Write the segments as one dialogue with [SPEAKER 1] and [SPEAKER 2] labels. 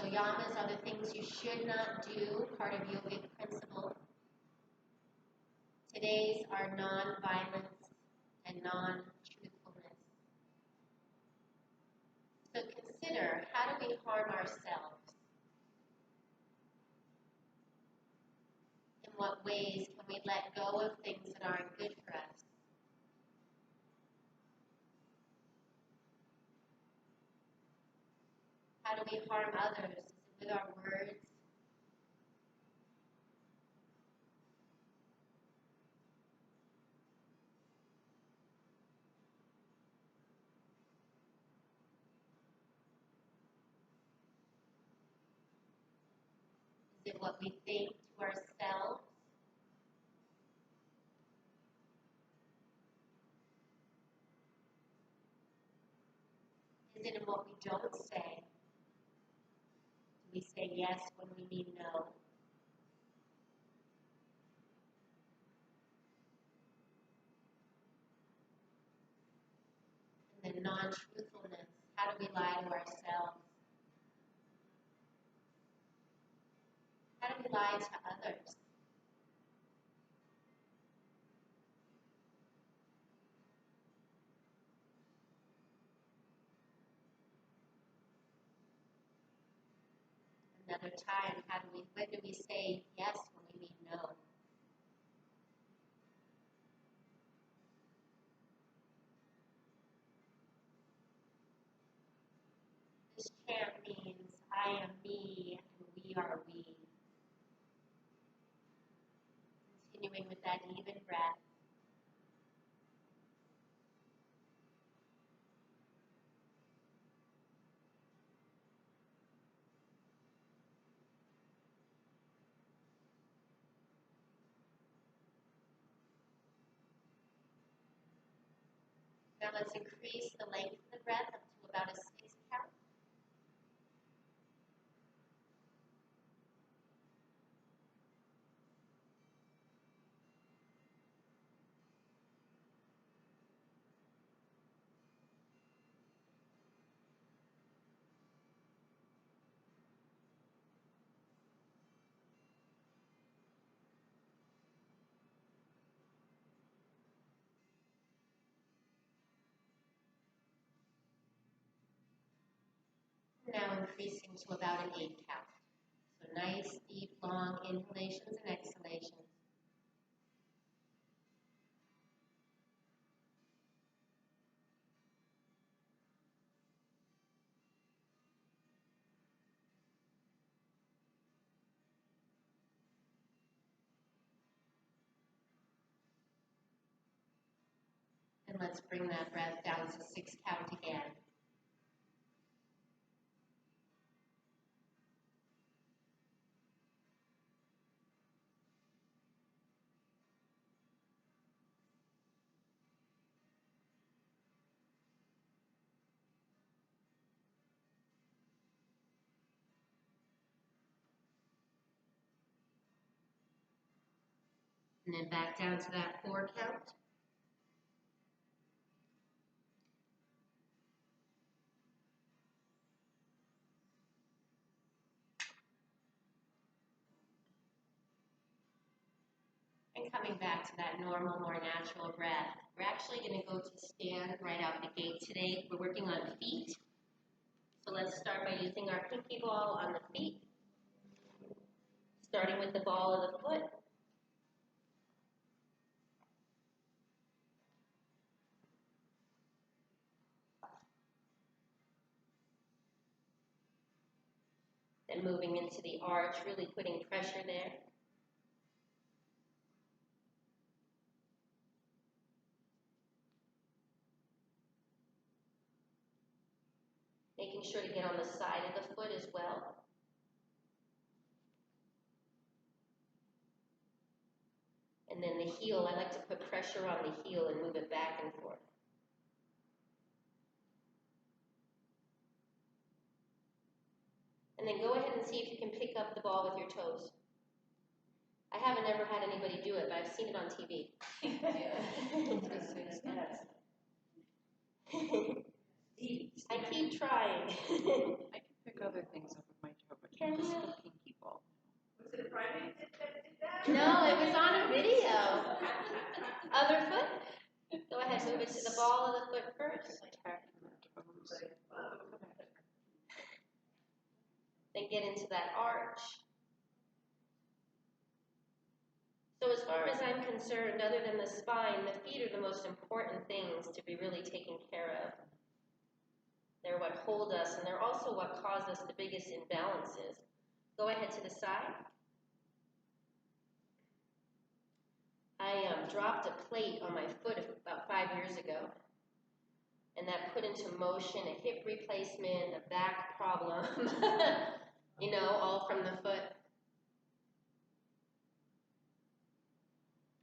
[SPEAKER 1] So yamas are the things you should not do, part of yogic principle. Today's are non-violence and non-truthfulness. So consider, how do we harm ourselves? In what ways can we let go of things that aren't good for us? How do we harm others? Is it with our words? Is it what we think to ourselves? Is it in what we don't say? Do we say yes when we mean no? And then non-truthfulness. How do we lie to ourselves? How do we lie to others? Another time, when do we say yes when we mean no? This chant means I am me and we are we. Continuing with that even breath. Now let's increase the length of the breath up to about a 6 count. Now increasing to about an 8 count. So nice, deep, long inhalations and exhalations. And let's bring that breath down to 6 count again. And then back down to that 4 count. And coming back to that normal, more natural breath. We're actually going to go to stand right out the gate today. We're working on feet. So let's start by using our pinky ball on the feet. Starting with the ball of the foot. Then moving into the arch, really putting pressure there. Making sure to get on the side of the foot as well. And then the heel, I like to put pressure on the heel and move it back and forth. And then go ahead and see if you can pick up the ball with your toes. I haven't ever had anybody do it, but I've seen it on TV. I keep trying.
[SPEAKER 2] I can pick other things up with my toes.
[SPEAKER 1] Can you?
[SPEAKER 2] People.
[SPEAKER 3] Was it Friday that did that?
[SPEAKER 1] No, it was on a video. Other foot. Go ahead, move it to the ball of the foot first. Then get into that arch. So as far as I'm concerned, other than the spine, the feet are the most important things to be really taken care of. They're what hold us, and they're also what cause us the biggest imbalances. Go ahead to the side. I dropped a plate on my foot about 5 years ago, and that put into motion a hip replacement, a back problem, you know, all from the foot.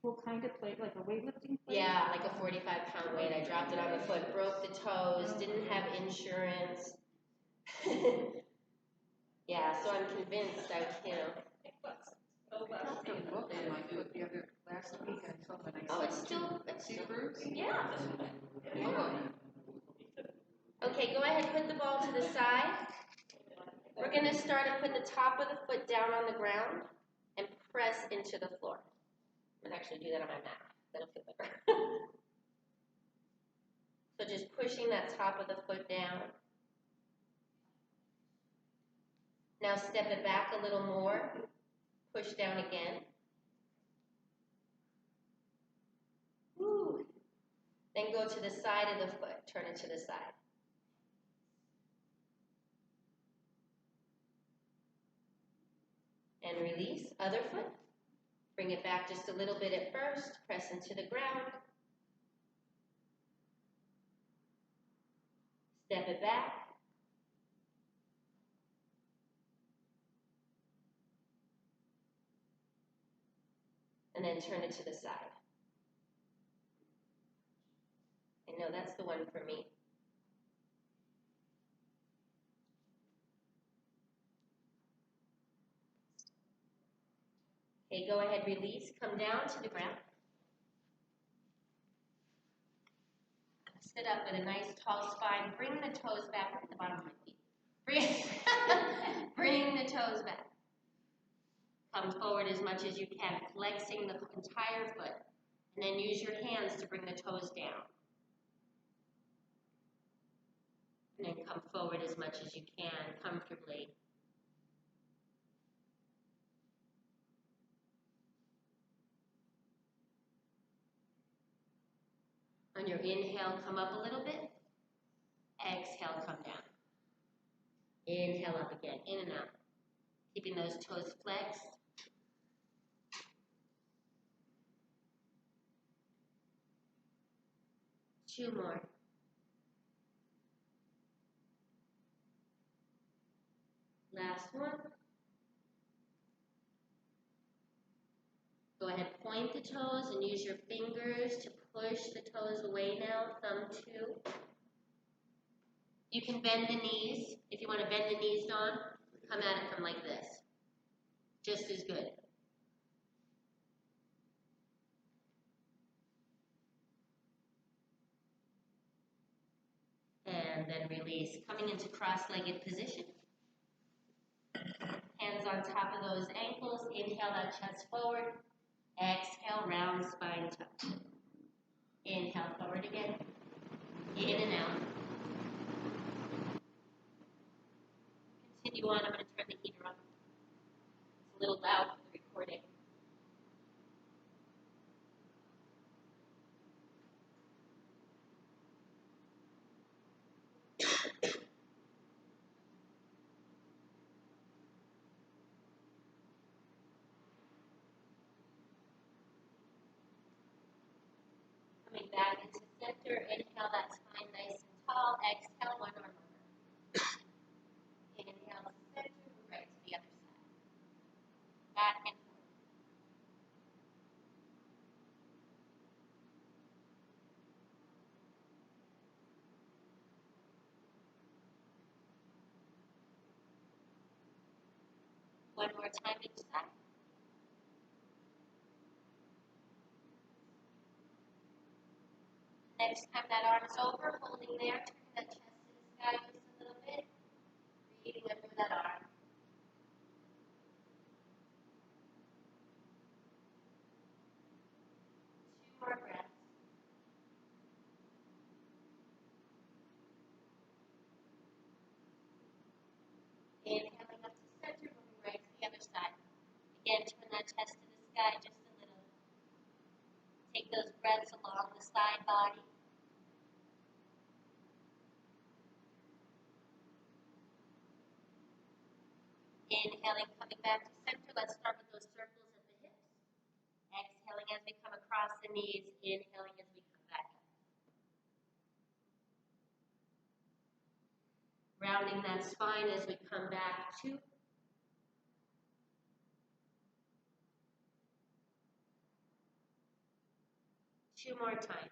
[SPEAKER 2] What kind of plate? Like a weightlifting plate?
[SPEAKER 1] Yeah, like a 45-pound weight. I dropped it on the foot, broke the toes, didn't have insurance. Yeah, so I'm convinced I, you know.
[SPEAKER 2] I dropped a book on my foot the other last week. I told when I
[SPEAKER 1] Oh,
[SPEAKER 2] saw
[SPEAKER 1] it's still,
[SPEAKER 2] Bruce?
[SPEAKER 1] yeah. Okay, go ahead, put the ball to the side. We're going to start and put the top of the foot down on the ground and press into the floor. I'm going to actually do that on my mat. That'll feel better. So just pushing that top of the foot down. Now step it back a little more. Push down again. Woo. Then go to the side of the foot. Turn it to the side. And release. Other foot. Bring it back just a little bit at first. Press into the ground. Step it back. And then turn it to the side. I know that's the one for me. Okay, go ahead, release. Come down to the ground. Sit up with a nice tall spine. Bring the toes back at the bottom of my feet. Bring the toes back. Come forward as much as you can, flexing the entire foot. And then use your hands to bring the toes down. And then come forward as much as you can, comfortably. On your inhale, come up a little bit. Exhale, come down. Inhale up again, in and out. Keeping those toes flexed. Two more. Last one. Go ahead, point the toes and use your fingers to push the toes away now, thumb two. You can bend the knees. If you want to bend the knees, Dawn, come at it from like this. Just as good. And then release. Coming into cross-legged position. Hands on top of those ankles. Inhale that chest forward. Exhale, round spine tuck. Inhale, forward again. In and out. Continue on. I'm going to turn the heater on. It's a little loud for the recording. Coming back into center. Inhale that spine nice and tall. Exhale, one arm over. Inhale, center, right to the other side. Back and forth. One more time each side. Next time that arm is over, holding there, turning that chest to the sky just a little bit. Breathing under that arm. Inhaling, coming back to center. Let's start with those circles at the hips. Exhaling as we come across the knees. Inhaling as we come back up. Rounding that spine as we come back. 2. Two more times.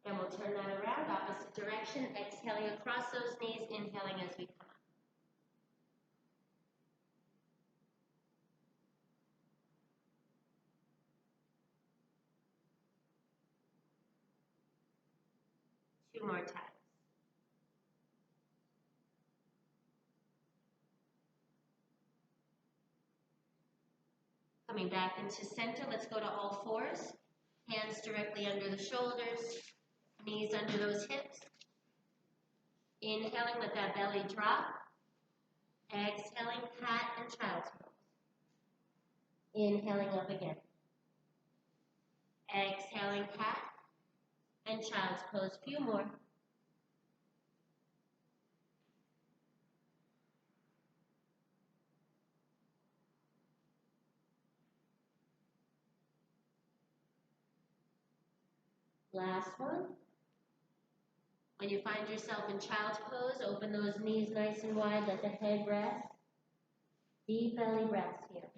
[SPEAKER 1] And we'll turn that around, opposite direction, exhaling across those knees, inhaling as we come up. Two more times. Coming back into center, let's go to all fours. Hands directly under the shoulders, knees under those hips. Inhaling, let that belly drop. Exhaling, cat and child's pose. Inhaling up again. Exhaling, cat and child's pose. Few more. Last one. When you find yourself in child's pose, open those knees nice and wide, let the head rest. Deep belly breaths here.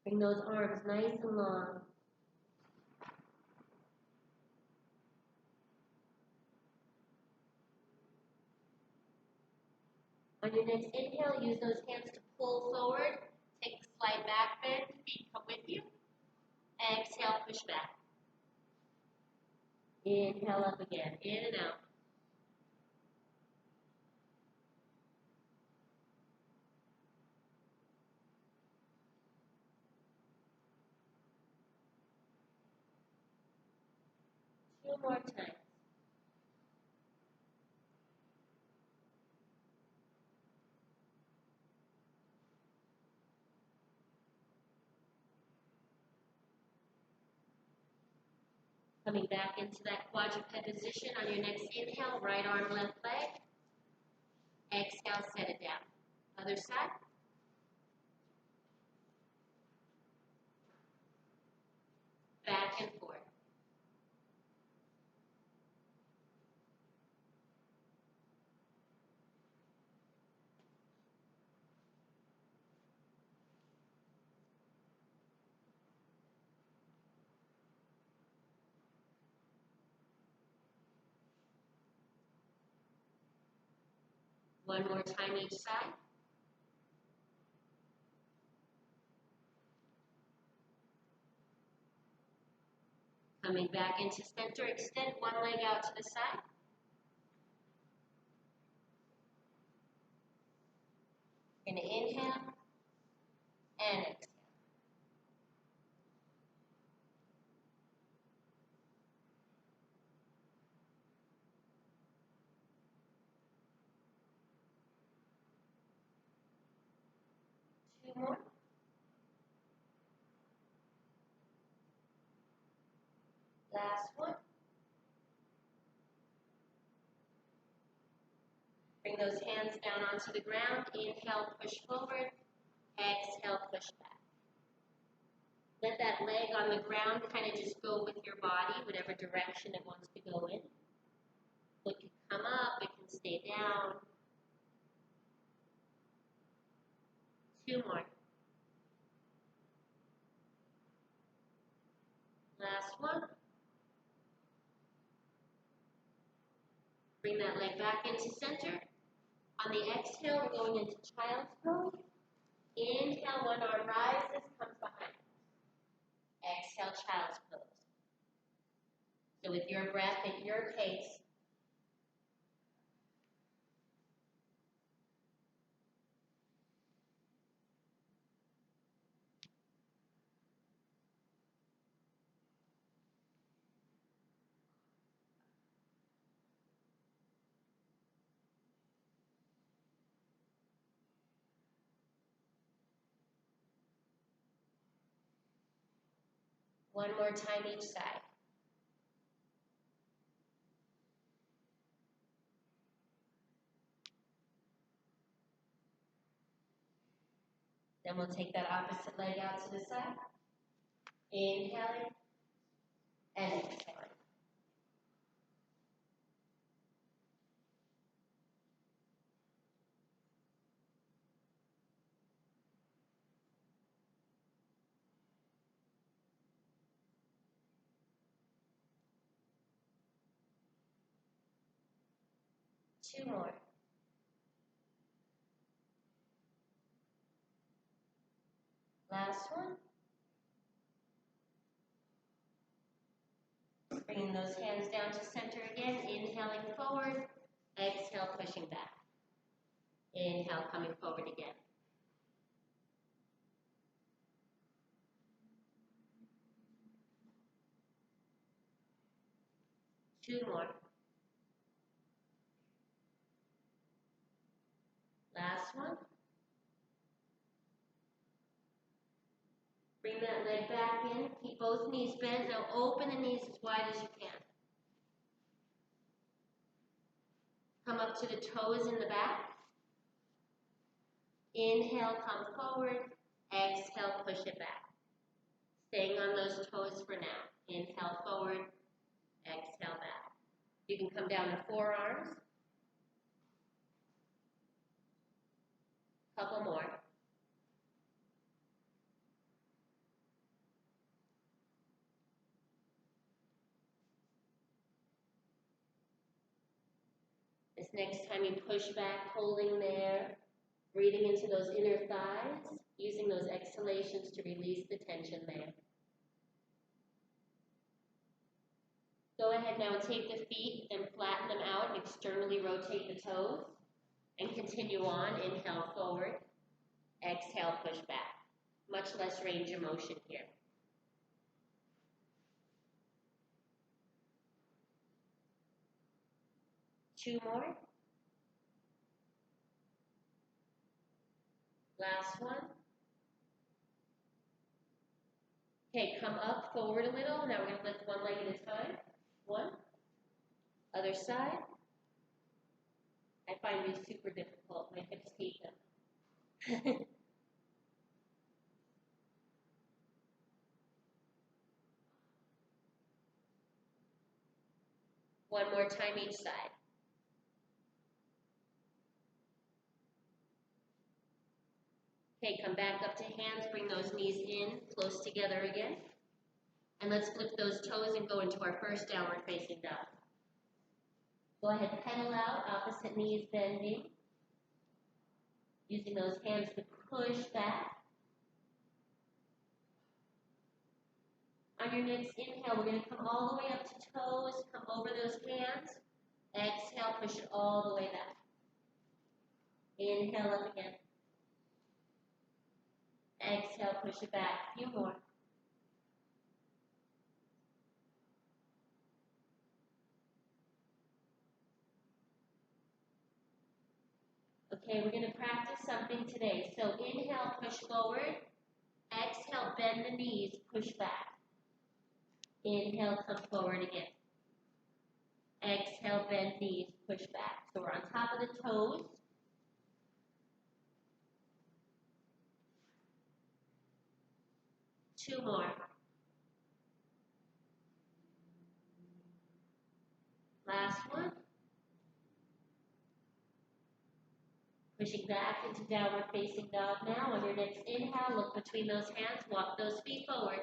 [SPEAKER 1] Bring those arms nice and long. On your next inhale, use those hands to pull forward. Take the slight back bend, feet come with you. Exhale, push back. Inhale up again, in and out. Two more times. Coming back into that quadruped position on your next inhale, right arm, left leg. Exhale, set it down. Other side. Back and forth. One more time each side. Coming back into center, extend one leg out to the side. Gonna inhale and exhale. Two more. Last one. Bring those hands down onto the ground. Inhale, push forward. Exhale, push back. Let that leg on the ground kind of just go with your body, whatever direction it wants to go in. It can come up, it can stay down. Two more. Last one. Bring that leg back into center. On the exhale, we're going into child's pose. Inhale, one arm rises, comes behind. Exhale, child's pose. So with your breath at your pace, one more time each side. Then we'll take that opposite leg out to the side. Inhaling and exhaling. Two more. Last one. Bringing those hands down to center again. Inhaling forward. Exhale, pushing back. Inhale, coming forward again. Two more. Last one. Bring that leg back in. Keep both knees bent. Now open the knees as wide as you can. Come up to the toes in the back. Inhale, come forward. Exhale, push it back. Staying on those toes for now. Inhale forward. Exhale back. You can come down to forearms. Couple more. This next time you push back, holding there, breathing into those inner thighs, using those exhalations to release the tension there. Go ahead now and take the feet and flatten them out and externally rotate the toes. And continue on. Inhale forward. Exhale, push back. Much less range of motion here. Two more. Last one. Okay, come up, forward a little. Now we're going to lift one leg at a time. One. Other side. I find these super difficult. My hips hate them. One more time each side. Okay, come back up to hands. Bring those knees in, close together again. And let's flip those toes and go into our first downward facing dog. Go ahead, pedal out, opposite knees bending. Using those hands to push back. On your next inhale, we're going to come all the way up to toes, come over those hands. Exhale, push it all the way back. Inhale up again. Exhale, push it back. A few more. Okay, we're going to practice something today. So inhale, push forward. Exhale, bend the knees, push back. Inhale, come forward again. Exhale, bend knees, push back. So we're on top of the toes. Two more. Last one. Pushing back into downward facing dog now. On your next inhale, look between those hands, walk those feet forward.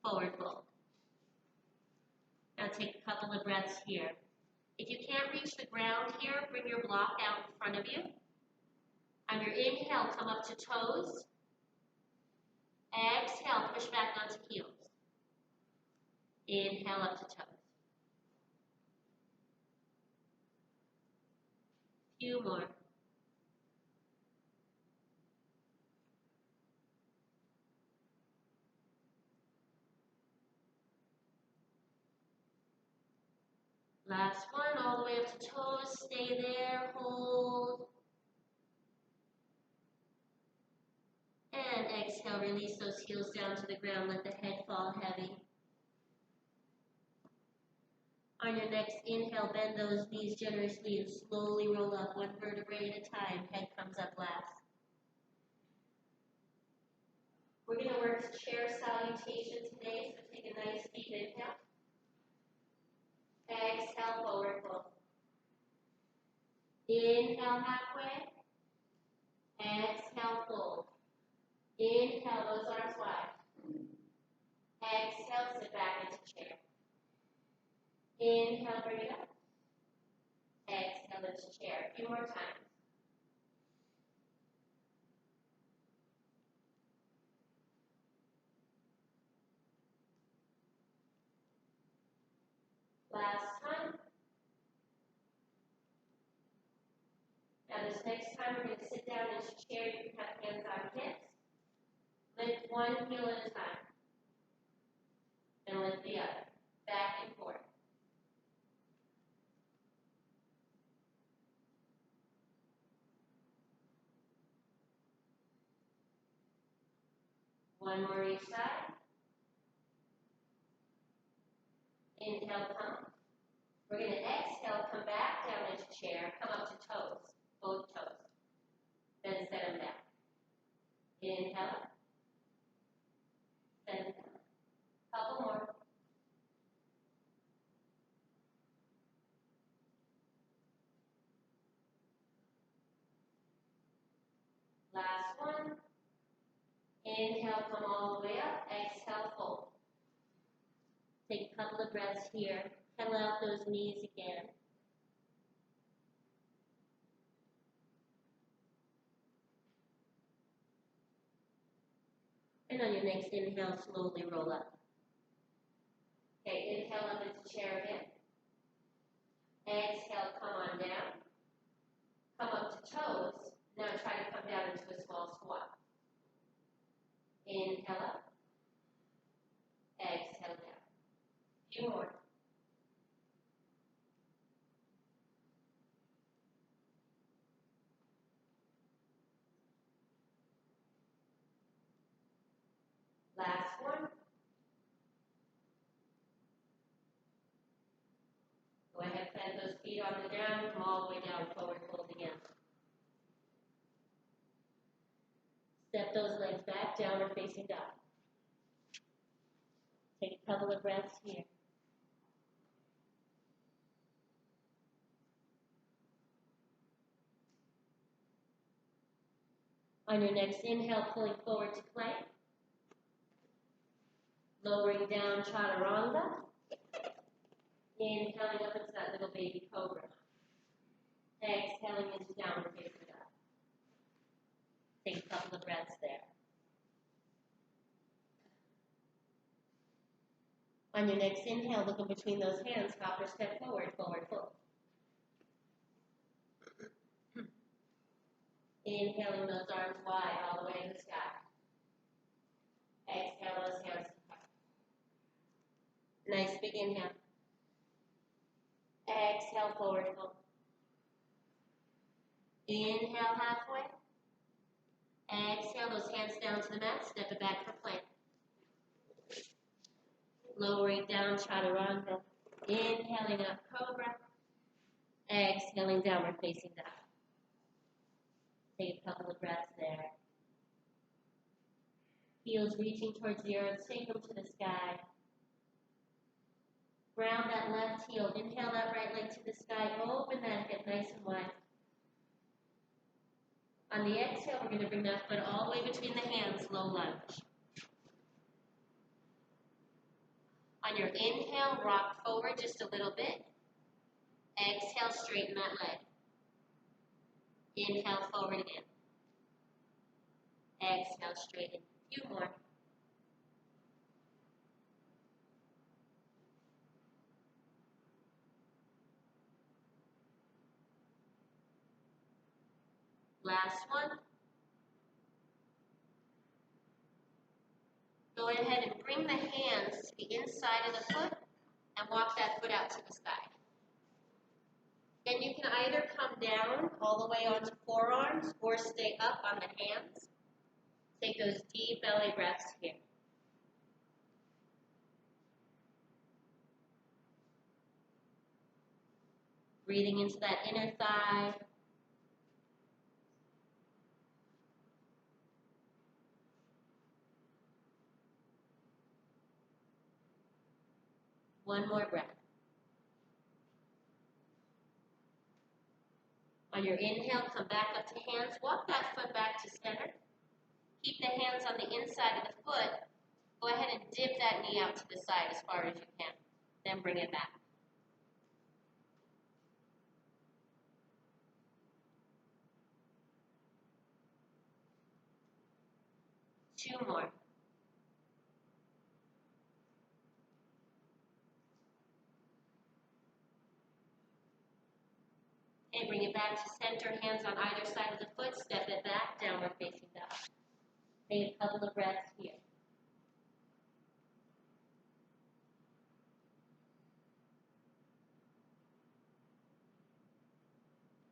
[SPEAKER 1] Forward fold. Now take a couple of breaths here. If you can't reach the ground here, bring your block out in front of you. On your inhale, come up to toes. Exhale, push back onto heels. Inhale up to toes. Few more. Last one, all the way up to toes. Stay there, hold. And exhale, release those heels down to the ground, let the head fall heavy. On your next inhale, bend those knees generously and slowly roll up one vertebrae at a time. Head comes up last. We're going to work chair salutation today, so take a nice deep inhale. Exhale, forward fold. Inhale halfway. Exhale, fold. Inhale, those arms wide. Exhale, sit back into chair. Inhale, bring it up. Exhale into chair. A few more times. Last time. Now this next time we're going to sit down into chair. You can have hands on hips. Lift one heel at a time. And lift the other. Back and forth. One more each side. Inhale, come. We're going to exhale, come back down into chair, come up to toes, both toes. Then set them down. Inhale. Set them down. Couple more. Last one. Inhale, come all the way up. Exhale, fold. Take a couple of breaths here. Pedal out those knees again. And on your next inhale, slowly roll up. Okay, inhale up into chair again. Exhale, come on down. Come up to toes. Now try to come down into a small squat. Inhale up. Exhale down. A few more. Last one. Go ahead, plant those feet on the ground, come all the way down, forward fold again. Step those legs back, downward facing dog. Take a couple of breaths here. On your next inhale, pulling forward to plank. Lowering down, chaturanga. Inhaling up into that little baby cobra. Exhaling into downward facing dog. Take a couple of breaths there. On your next inhale, look in between those hands, hop or step forward, forward fold. Inhaling those arms wide all the way to the sky. Exhale those hands to heart. Nice big inhale. Exhale, forward fold. Inhale halfway. Exhale those hands down to the mat, step it back for plank. Lowering down, chaturanga. Inhaling up, cobra. Exhaling, downward facing dog. Take a couple of breaths there. Heels reaching towards the earth, take them to the sky. Ground that left heel. Inhale that right leg to the sky. Open that hip nice and wide. On the exhale, we're going to bring that foot all the way between the hands, low lunge. On your inhale, rock forward just a little bit. Exhale, straighten that leg. Inhale, forward again. Exhale, straighten. A few more. Last one. Go ahead and bring the hands to the inside of the foot and walk that foot out to the sky. Then you can either come down all the way onto forearms or stay up on the hands. Take those deep belly breaths here. Breathing into that inner thigh. One more breath. On your inhale, come back up to hands. Walk that foot back to center. Keep the hands on the inside of the foot. Go ahead and dip that knee out to the side as far as you can. Then bring it back. Two more. Okay, bring it back to center, hands on either side of the foot, step it back, downward facing dog. Take a couple of breaths here.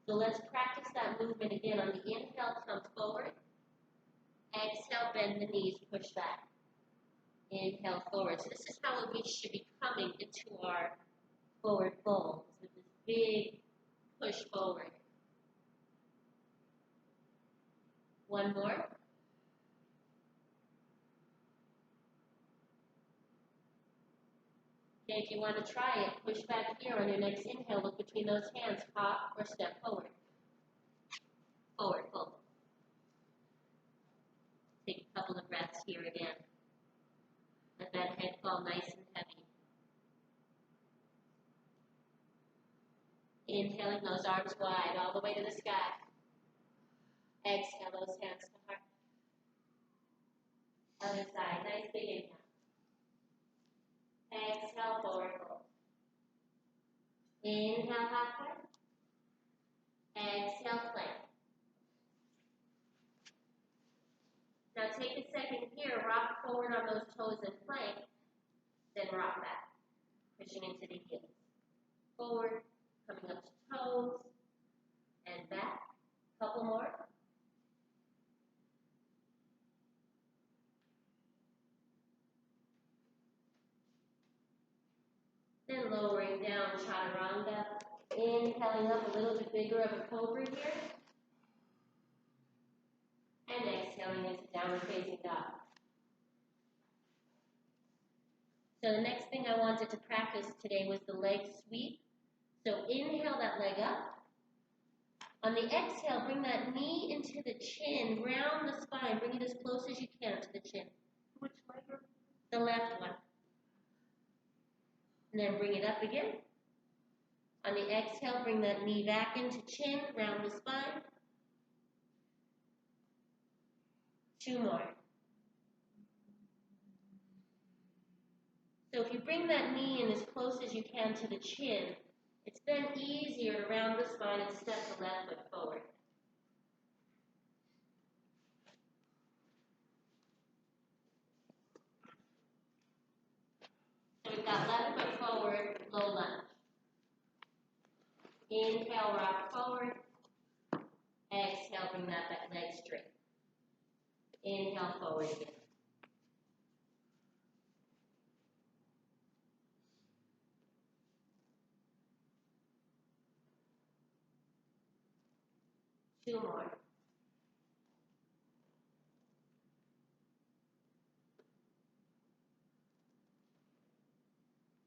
[SPEAKER 1] So let's practice that movement again. On the inhale, come forward. Exhale, bend the knees, push back. Inhale, forward. So this is how we should be coming into our forward fold, with this big push forward. One more. Okay, if you want to try it, push back here on your next inhale. Look between those hands, hop or step forward. Forward fold. Take a couple of breaths here again. Let that head fall nice and heavy. Inhaling those arms wide, all the way to the sky. Exhale those hands to heart. Other side, nice big inhale. Exhale, forward fold. Inhale, half plank. Exhale, plank. Now take a second here, rock forward on those toes and plank, then rock back, pushing into the heels. Forward, coming up to toes, and back. Couple more. Then lowering down, chaturanga. Inhaling up a little bit bigger of a cobra here. And exhaling into downward facing dog. So the next thing I wanted to practice today was the leg sweep. So inhale that leg up. On the exhale, bring that knee into the chin, round the spine, bring it as close as you can to the chin.
[SPEAKER 2] Which leg?
[SPEAKER 1] The left one. And then bring it up again. On the exhale, bring that knee back into chin, round the spine. Two more. So if you bring that knee in as close as you can to the chin, it's then easier to round the spine and step the left foot forward. So we've got left foot forward, low lunge. Inhale, rock forward. Exhale, bring that leg straight. Inhale, forward again. Two more.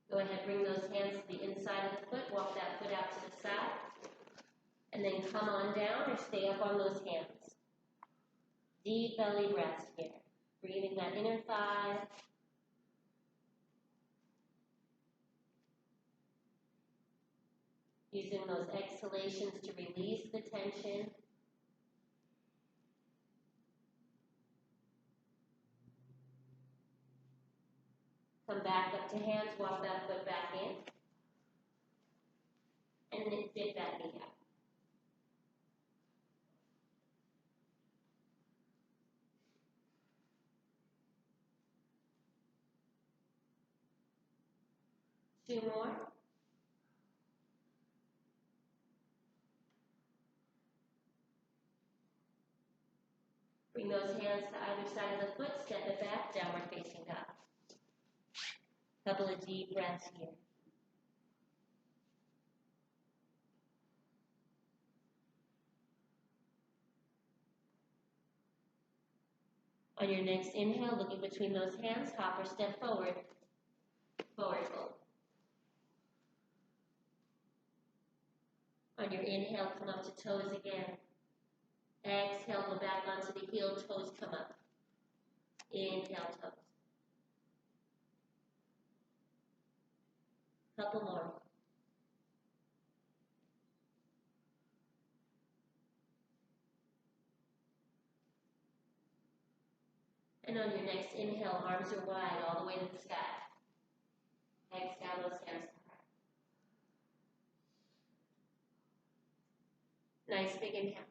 [SPEAKER 1] Go ahead, bring those hands to the inside of the foot, walk that foot out to the side, and then come on down or stay up on those hands. Deep belly breaths here. Breathing that inner thigh. Using those exhalations to release the tension. Come back up to hands, walk that foot back in. And then dip that knee out. Two more. Bring those hands to either side of the foot, step it back, downward facing dog. Couple of deep breaths here. On your next inhale, looking between those hands, hop or step forward. Forward fold. On your inhale, come up to toes again. Exhale, go back onto the heel, toes come up. Inhale, toes. Couple more. And on your next inhale, arms are wide all the way to the sky. Exhale, those hands to heart. Nice big inhale.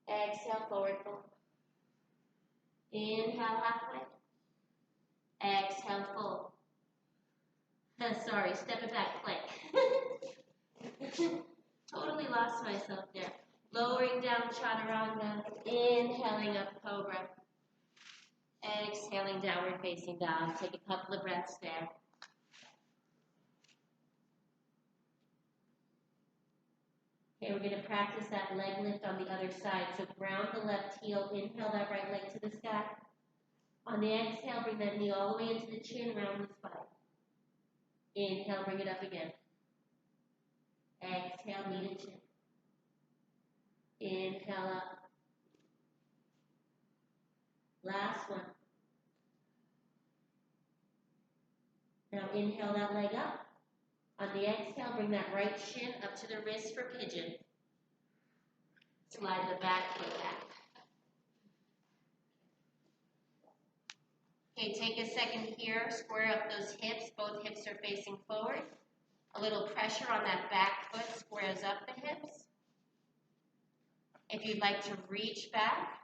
[SPEAKER 1] Exhale, forward fold. Inhale, halfway. Exhale, fold. Sorry, step it back, plank. Totally lost myself there. Lowering down, chaturanga. Inhaling up, cobra. Exhaling, downward facing dog. Take a couple of breaths there. Okay, we're going to practice that leg lift on the other side. So ground the left heel, inhale that right leg to the sky. On the exhale, bring that knee all the way into the chin, round the spine. Inhale, bring it up again. Exhale, knee to chin. Inhale up. Last one. Now inhale that leg up. On the exhale, bring that right shin up to the wrist for pigeon. Slide the back foot back. Okay, take a second here. Square up those hips. Both hips are facing forward. A little pressure on that back foot squares up the hips. If you'd like to reach back,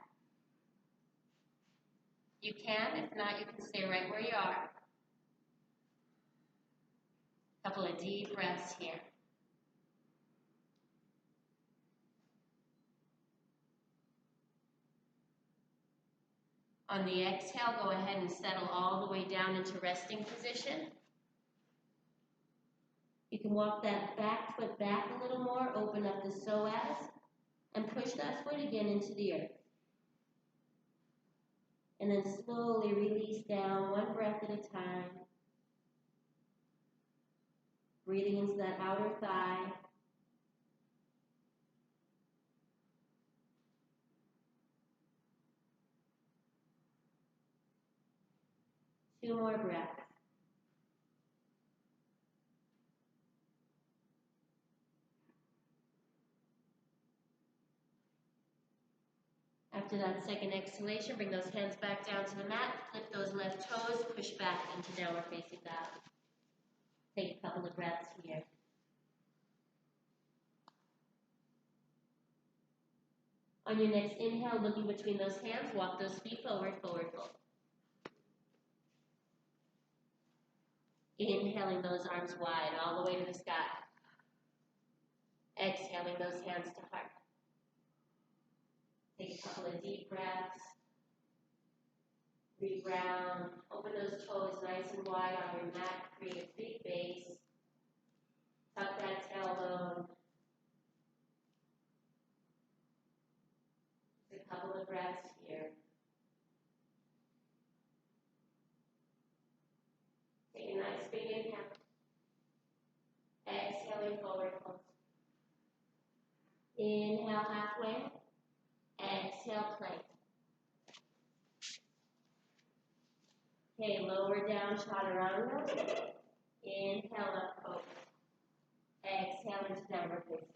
[SPEAKER 1] you can. If not, you can stay right where you are. Couple of deep breaths here. On the exhale, go ahead and settle all the way down into resting position. You can walk that back foot back a little more, open up the psoas, and push that foot again into the earth. And then slowly release down, one breath at a time. Breathing into that outer thigh. Two more breaths. After that second exhalation, bring those hands back down to the mat, flip those left toes, push back into downward facing dog. Take a couple of breaths here. On your next inhale, looking between those hands, walk those feet forward, forward fold. Inhaling those arms wide, all the way to the sky. Exhaling those hands to heart. Take a couple of deep breaths. Reground. Open those toes nice and wide on your mat. Create a big base. Tuck that tailbone. Just a couple of breaths here. Take a nice big inhale. Exhaling forward fold. Inhale halfway. Exhale plank. Okay, lower down chaturanga. Inhale up cobra. Exhale into downward facing.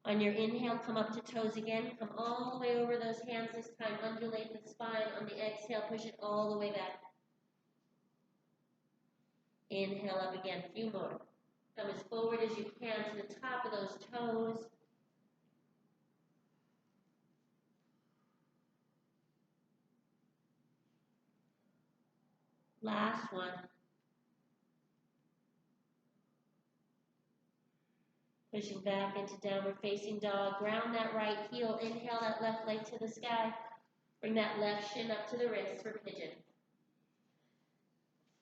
[SPEAKER 1] On your inhale, come up to toes again. Come all the way over those hands this time. Undulate the spine. On the exhale, push it all the way back. Inhale up again. A few more. Come as forward as you can to the top of those toes. Last one. Pushing back into downward facing dog. Ground that right heel. Inhale that left leg to the sky. Bring that left shin up to the wrist for pigeon.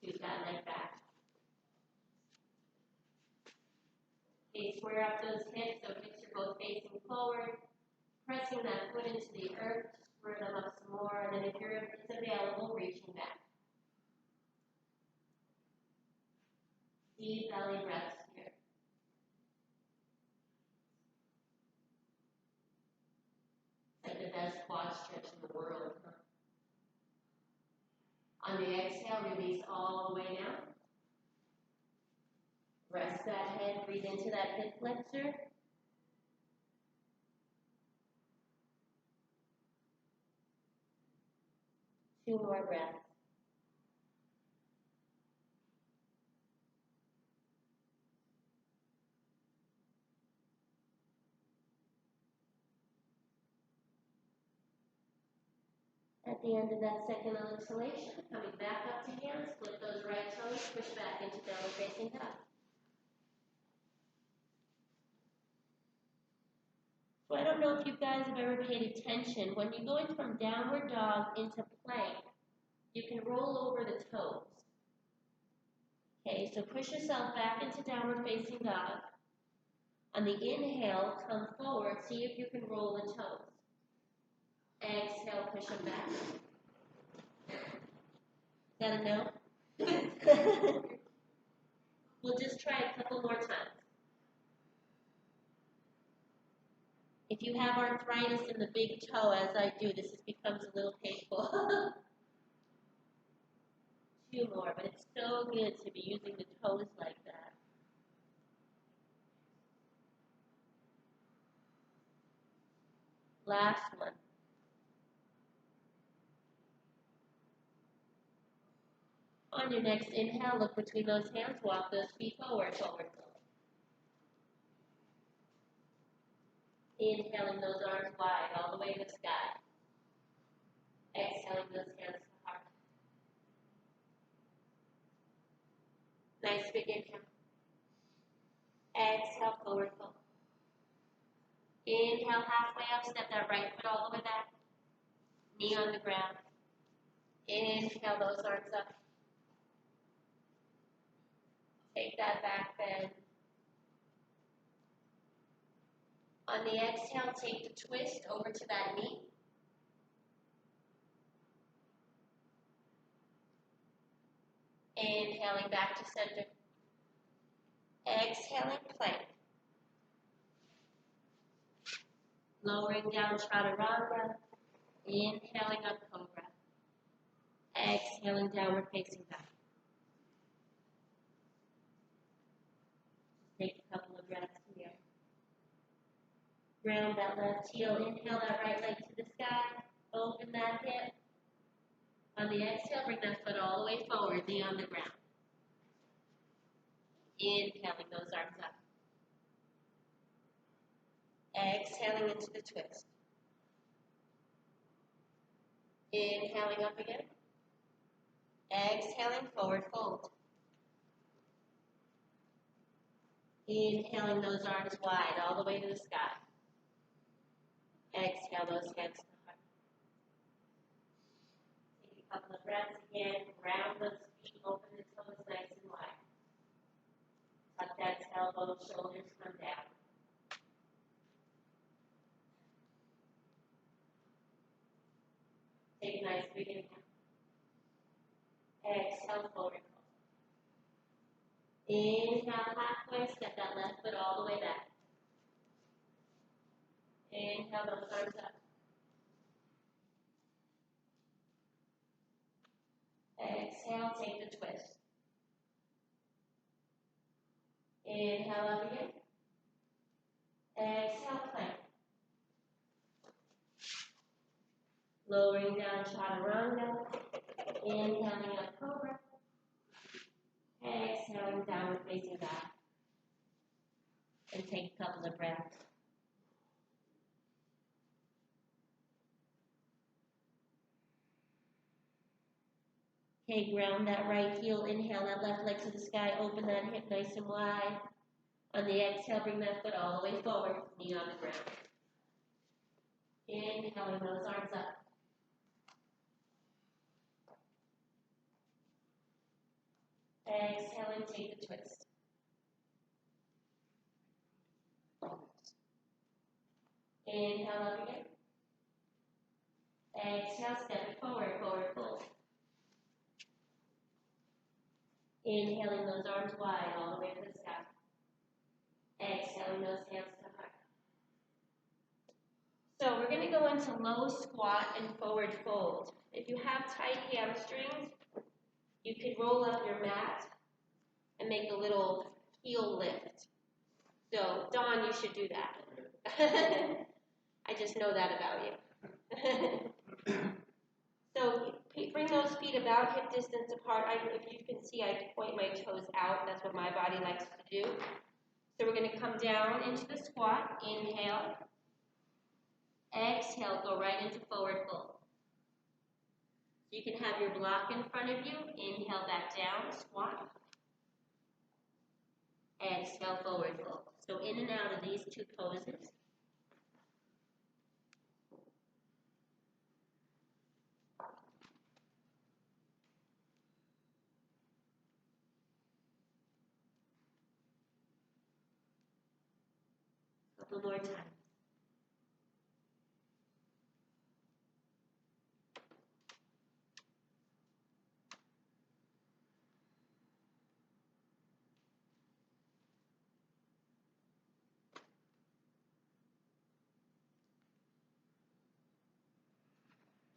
[SPEAKER 1] Scoot that leg back. Okay, square up those hips so hips are both facing forward. Pressing that foot into the earth to square them up some more. And then if it's available, reaching back. Deep belly breaths here. It's like the best quad stretch in the world, huh? On the exhale, release all the way down. Rest that head, breathe into that hip flexor. Two more breaths. At the end of that second exhalation, coming back up to hands, flip those right toes, push back into downward facing dog. So I don't know if you guys have ever paid attention. When you're going from downward dog into plank, you can roll over the toes. Okay, so push yourself back into downward facing dog. On the inhale, come forward, see if you can roll the toes. Exhale, push them back. Got a no? We'll just try a couple more times. If you have arthritis in the big toe, as I do, this becomes a little painful. Two more, but it's so good to be using the toes like that. Last one. On your next inhale, look between those hands, walk those feet forward, forward, forward. Inhaling those arms wide, all the way to the sky. Exhaling those hands to the heart. Nice big inhale. Exhale, forward fold. Inhale, halfway up, step that right foot all the way back. Knee on the ground. Inhale those arms up. Take that back bend. On the exhale, take the twist over to that knee. Inhaling back to center. Exhaling, plank. Lowering down, chaturanga. Inhaling up, cobra. Exhaling, downward facing dog. Take a couple of breaths here. Round that left heel. Inhale that right leg to the sky. Open that hip. On the exhale, bring that foot all the way forward, knee on the ground. Inhaling those arms up. Exhaling into the twist. Inhaling up again. Exhaling, forward fold. Inhaling those arms wide, all the way to the sky. Exhale those hands to the heart. Take a couple of breaths again. Round those feet, open the toes nice and wide. Tuck that tailbone, shoulders come down. Take a nice big inhale. Exhale, forward fold. Inhale halfway, step that left foot all the way back. Inhale those arms up. Exhale, take the twist. Inhale up again. Exhale, plank. Lowering down, chaturanga. Inhaling up, cobra. Exhaling, downward facing dog. And take a couple of breaths. Okay, ground that right heel. Inhale that left leg to the sky. Open that hip nice and wide. On the exhale, bring that foot all the way forward. Knee on the ground. Inhaling those arms up. Exhaling, take the twist. Inhale up again. Exhale, step it forward, forward fold. Inhaling those arms wide all the way to the sky. Exhaling those hands to the heart. So we're going to go into low squat and forward fold. If you have tight hamstrings, you could roll up your mat and make a little heel lift. So, Dawn, you should do that. I just know that about you. So, bring those feet about hip distance apart. If you can see, I point my toes out. That's what my body likes to do. So, we're going to come down into the squat. Inhale. Exhale, go right into forward fold. You can have your block in front of you. Inhale back down, squat. Exhale, forward fold. So in and out of these two poses. Couple more times.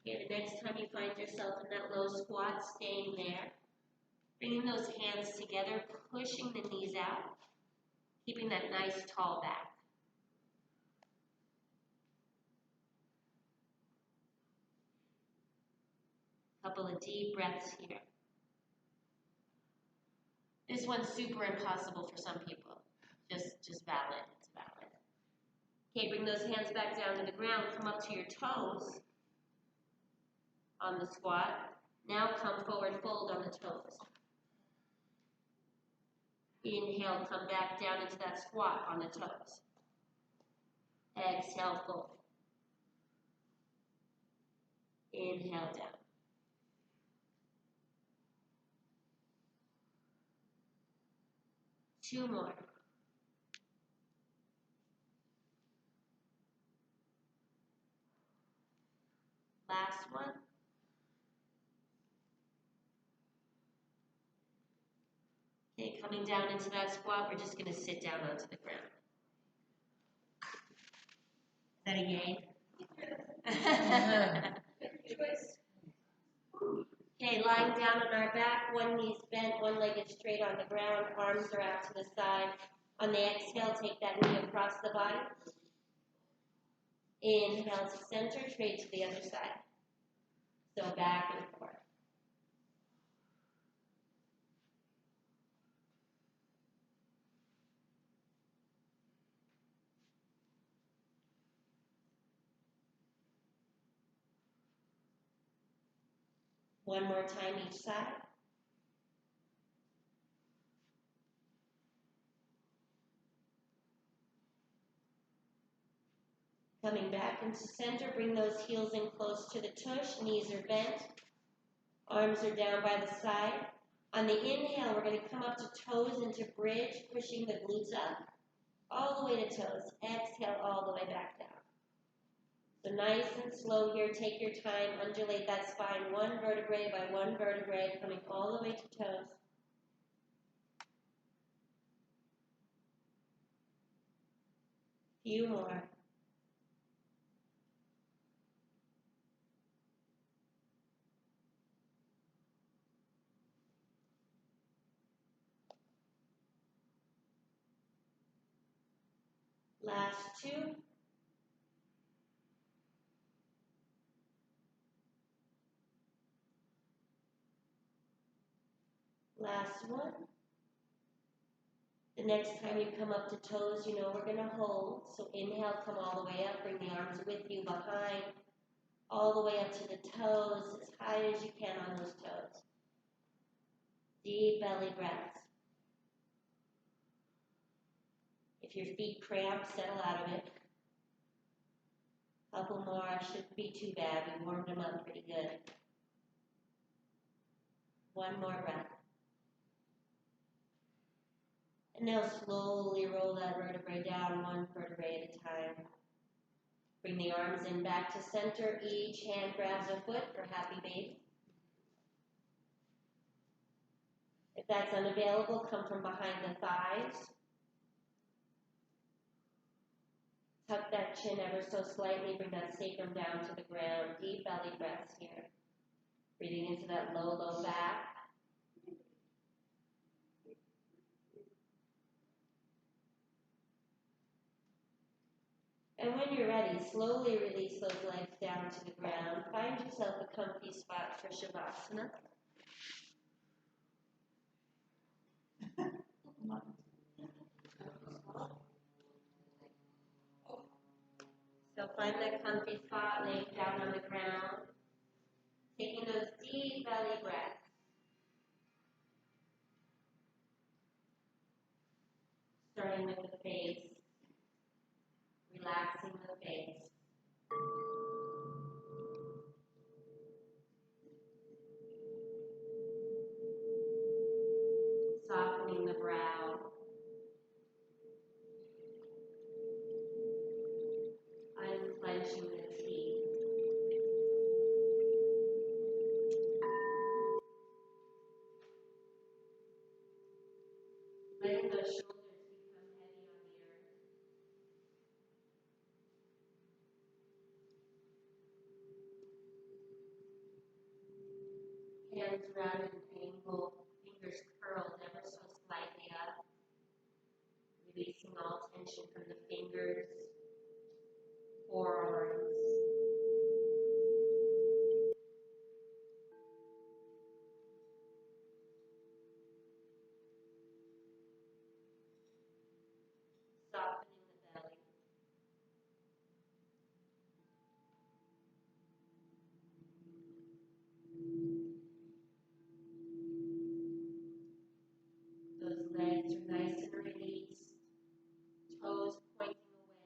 [SPEAKER 1] Okay, the next time you find yourself in that low squat, staying there. Bringing those hands together, pushing the knees out, keeping that nice tall back. Couple of deep breaths here. This one's super impossible for some people. Just valid. It's valid. Okay, bring those hands back down to the ground. Come up to your toes on the squat. Now come forward, fold on the toes. Inhale, come back down into that squat on the toes. Exhale, fold. Inhale down. Two more. Last one. Okay, coming down into that squat, we're just going to sit down onto the ground. Is that a yay? Okay, lying down on our back, one knee's bent, one leg is straight on the ground, arms are out to the side. On the exhale, take that knee across the body. Inhale to center, trade to the other side. So back and forth. One more time each side. Coming back into center, bring those heels in close to the tush, knees are bent, arms are down by the side. On the inhale, we're going to come up to toes into bridge, pushing the glutes up, all the way to toes. Exhale, all the way back down. So nice and slow here, take your time, undulate that spine one vertebrae by one vertebrae, coming all the way to toes. Few more. Last two. Last one. The next time you come up to toes, you know we're going to hold. So inhale, come all the way up, bring the arms with you behind, all the way up to the toes, as high as you can on those toes. Deep belly breaths. If your feet cramp, settle out of it. Couple more, shouldn't be too bad. We warmed them up pretty good. One more breath. And now slowly roll that vertebrae down, one vertebrae at a time. Bring the arms in back to center. Each hand grabs a foot for happy baby. If
[SPEAKER 4] If that's unavailable, come from behind the thighs. Tuck that chin ever so slightly, bring that sacrum down to the ground. Deep belly breaths here. Breathing into that low, low back. And when you're ready, slowly release those legs down to the ground. Find yourself a comfy spot for Savasana. So find that comfy spot, laying down on the ground. Taking those deep belly breaths. Starting with the face. Relaxing the face. Softening the brow. Unclenching the teeth. Letting those shoulders become heavy on the earth. Hands round at an angle, fingers curled ever so slightly up. Releasing all tension from the fingers, forearms. Softening the belly. Those legs are nice and released. Toes pointing away.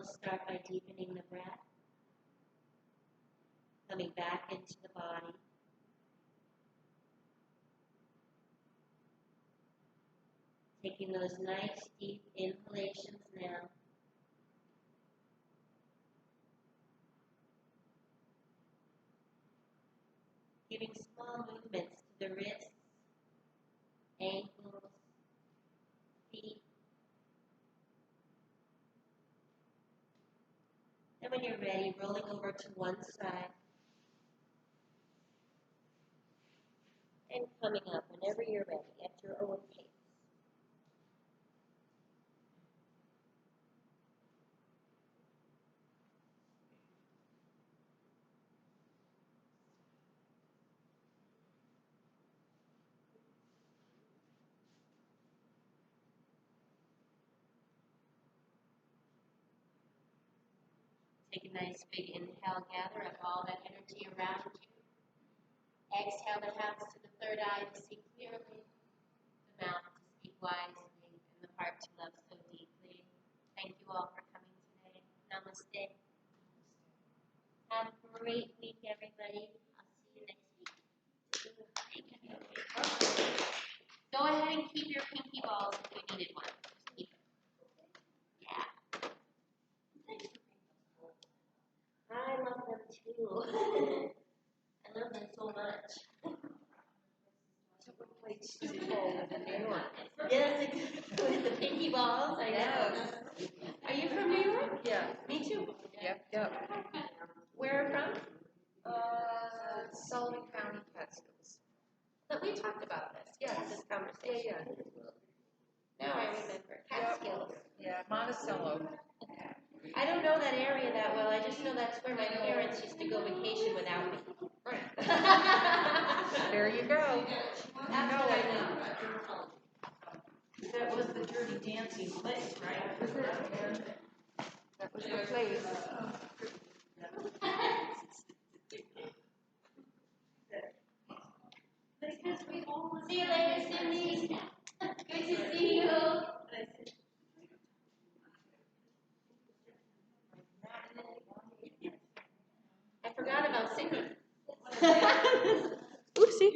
[SPEAKER 4] start by deepening the breath, coming back into the body. Taking those nice deep inhalations now. Giving small movements to the wrists, ankles, feet. And when you're ready, rolling over to one side. And coming up whenever you're ready at your own pace. Take a nice big inhale, gather up all that energy around you. Exhale the hands to the third eye to see clearly, the mouth to speak wisely, and the heart to love so deeply. Thank you all for coming today. Namaste. Have a great week, everybody. I'll see you next week. Go ahead and keep your pinky balls if you needed one. Just keep it. Yeah. I love them too. I love them so much. Yes, with the pinky balls, I know. Are you from New York?
[SPEAKER 2] Yeah.
[SPEAKER 4] Me too.
[SPEAKER 2] Yep.
[SPEAKER 4] Where from?
[SPEAKER 2] Sullivan County, Catskills.
[SPEAKER 4] But we talked about this.
[SPEAKER 2] Yes.
[SPEAKER 4] This conversation.
[SPEAKER 2] Yeah.
[SPEAKER 4] Now I remember. Catskills.
[SPEAKER 2] Yeah, Monticello.
[SPEAKER 4] I don't know that area that well. I just know that's where my parents used to go vacation without me.
[SPEAKER 2] There you go.
[SPEAKER 4] That's what I know.
[SPEAKER 3] That was the Dirty Dancing place, right?
[SPEAKER 2] That was the place.
[SPEAKER 4] See you later, Cindy. Good to see you. I forgot about Cindy. Oopsie.